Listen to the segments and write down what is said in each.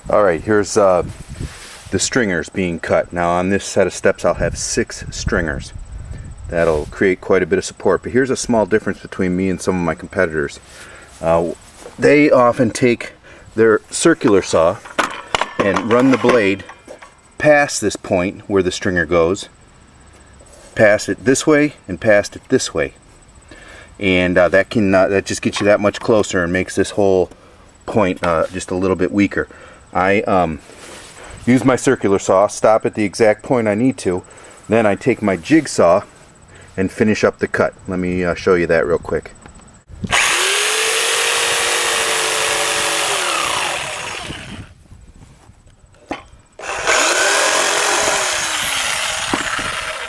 Alright, here's the stringers being cut. Now on this set of steps I'll have 6 stringers. That'll create quite a bit of support. But here's a small difference between me and some of my competitors. They often take their circular saw and run the blade past this point where the stringer goes, past it this way and past it this way. And that just gets you that much closer and makes this whole point just a little bit weaker. I use my circular saw, stop at the exact point I need to, then I take my jigsaw and finish up the cut. Let me show you that real quick.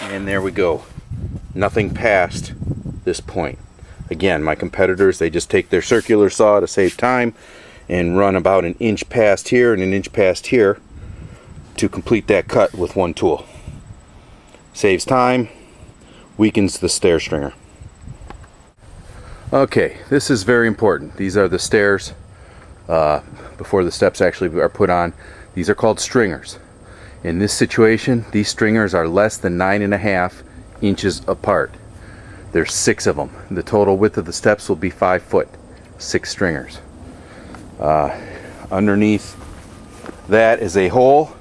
And there we go. Nothing past this point. Again, my competitors, they just take their circular saw to save time and run about an inch past here and an inch past here to complete that cut with one tool. Saves time, weakens the stair stringer. Okay, this is very important. These are the stairs before the steps actually are put on. These are called stringers. In this situation, these stringers are less than 9.5 inches apart. There's 6 of them. The total width of the steps will be 5 foot. 6 stringers. Underneath that is a hole.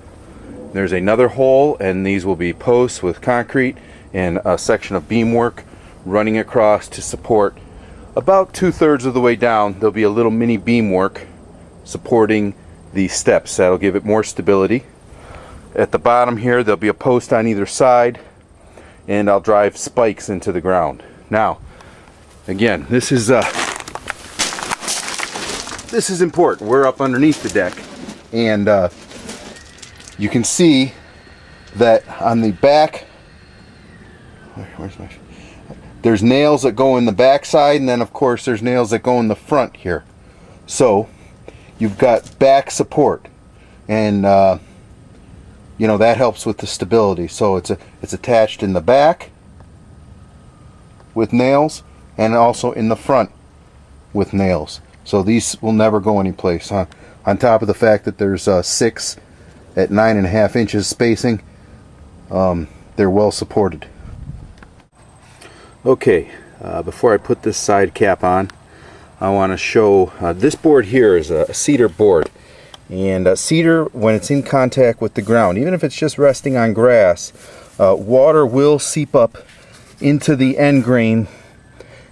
There's another hole, and these will be posts with concrete and a section of beam work running across to support about 2/3 of the way down. There'll be a little mini beam work supporting the steps. That'll give it more stability. At the bottom here there'll be a post on either side, and I'll drive spikes into the ground. Now again, this is important. We're up underneath the deck, and you can see that on the back, there's nails that go in the back side, and then of course there's nails that go in the front here. So you've got back support, and you know, that helps with the stability. So it's attached in the back with nails, and also in the front with nails. So these will never go anyplace, huh? On top of the fact that there's 6 at 9.5 inches spacing, they're well supported. Okay, before I put this side cap on, I want to show this board here is a cedar board. And cedar, when it's in contact with the ground, even if it's just resting on grass, water will seep up into the end grain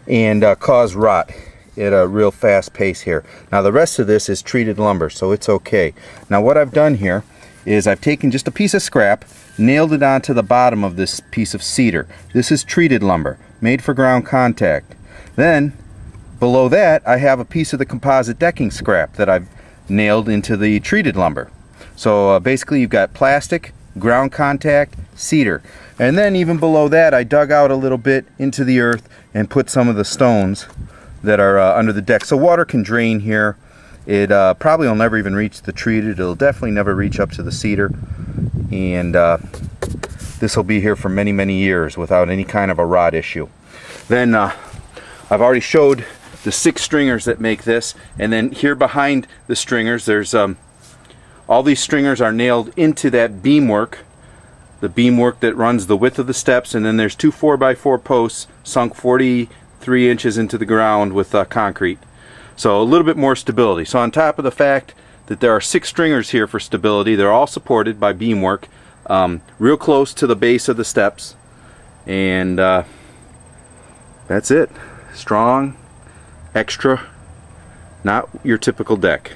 and cause rot at a real fast pace here. Now the rest of this is treated lumber, so it's okay. Now what I've done here is I've taken just a piece of scrap, nailed it onto the bottom of this piece of cedar. This is treated lumber, made for ground contact. Then below that I have a piece of the composite decking scrap that I've nailed into the treated lumber. So basically you've got plastic, ground contact, cedar. And then even below that I dug out a little bit into the earth and put some of the stones that are under the deck. So water can drain here. It probably will never even reach the treated. It'll definitely never reach up to the cedar. And this will be here for many, many years without any kind of a rot issue. Then I've already showed the 6 stringers that make this, and then here behind the stringers there's all these stringers are nailed into that beam work, the beam work that runs the width of the steps, and then there's 2 4x4 posts sunk 43 inches into the ground with concrete. So a little bit more stability. So on top of the fact that there are 6 stringers here for stability, they're all supported by beam work real close to the base of the steps, and that's it. Strong, extra, not your typical deck.